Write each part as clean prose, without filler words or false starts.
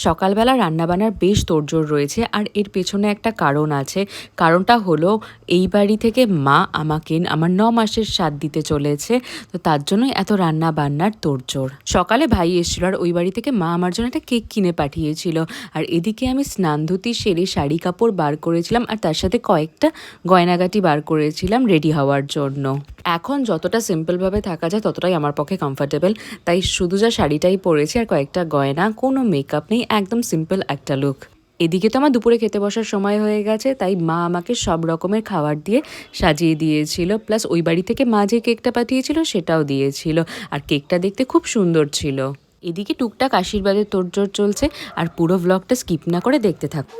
সকালবেলা রান্নাবান্নার বেশ তোড়জোড় রয়েছে, আর এর পেছনে একটা কারণ আছে। কারণটা হলো এই বাড়ি থেকে মা আমাকে আমার 9 মাসের সাধ দিতে চলেছে, তো তার জন্যই এত রান্নাবান্নার তোড়জোড়। সকালে ভাই এসেছিল আর ওই বাড়ি থেকে মা আমার জন্য একটা কেক কিনে পাঠিয়েছিল, আর এদিকে আমি স্নান ধুতি সেরে শাড়ি কাপড় বার করেছিলাম আর তার সাথে কয়েকটা গয়নাগাটি বার করেছিলাম রেডি হওয়ার জন্য। এখন যতটা সিম্পলভাবে থাকা যায় ততটাই আমার পক্ষে কমফোর্টেবল, তাই শুধু যা শাড়িটাই পরেছি আর কয়েকটা গয়না, কোনো মেকআপ নেই, একদম সিম্পল একটা লুক। এদিকে তো আমার দুপুরে খেতে বসার সময় হয়ে গেছে, তাই মা আমাকে সব রকমের খাবার দিয়ে সাজিয়ে দিয়েছিল, প্লাস ওই বাড়ি থেকে মা যে কেকটা পাঠিয়েছিল সেটাও দিয়েছিল, আর কেকটা দেখতে খুব সুন্দর ছিল। এদিকে টুকটাক আশীর্বাদের তোড়জোড় চলছে, আর পুরো ব্লগটা স্কিপ না করে দেখতে থাকো।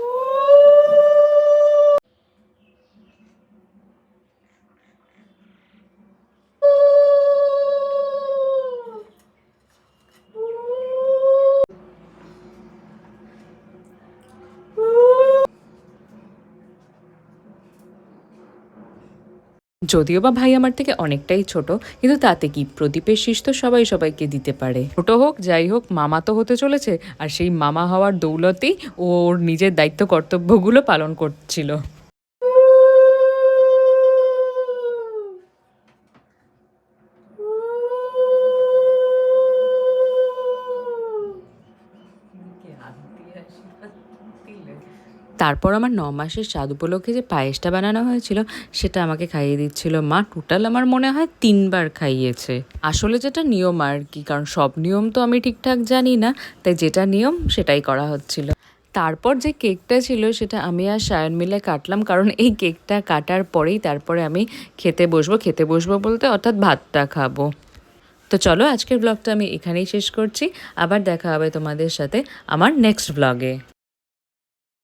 যদিও বা ভাই আমার থেকে অনেকটাই ছোট, কিন্তু তাতে কি, প্রদীপের শীষ তো সবাই সবাইকে দিতে পারে। ছোট হোক যাই হোক, মামা তো হতে চলেছে, আর সেই মামা হওয়ার দৌলতেই ও ওর নিজের দায়িত্ব কর্তব্যগুলো পালন করছিল। তারপর আমার 9 মাসের চাঁদ উপলক্ষে যে পায়েসটা বানানো হয়েছিল সেটা আমাকে খাইয়ে দিচ্ছিল মা। টোটাল আমার মনে হয় 3বার খাইয়েছে। আসলে যেটা নিয়ম আর কি, কারণ সব নিয়ম তো আমি ঠিকঠাক জানি না, তাই যেটা নিয়ম সেটাই করা হচ্ছিল। তারপর যে কেকটা ছিল সেটা আমি আর সায়ন মিলে কাটলাম, কারণ এই কেকটা কাটার পরেই তারপরে আমি খেতে বসবো বলতে অর্থাৎ ভাতটা খাবো। তো চলো আজকের ব্লগটা আমি এখানেই শেষ করছি, আবার দেখা হবে তোমাদের সাথে আমার নেক্সট ব্লগে।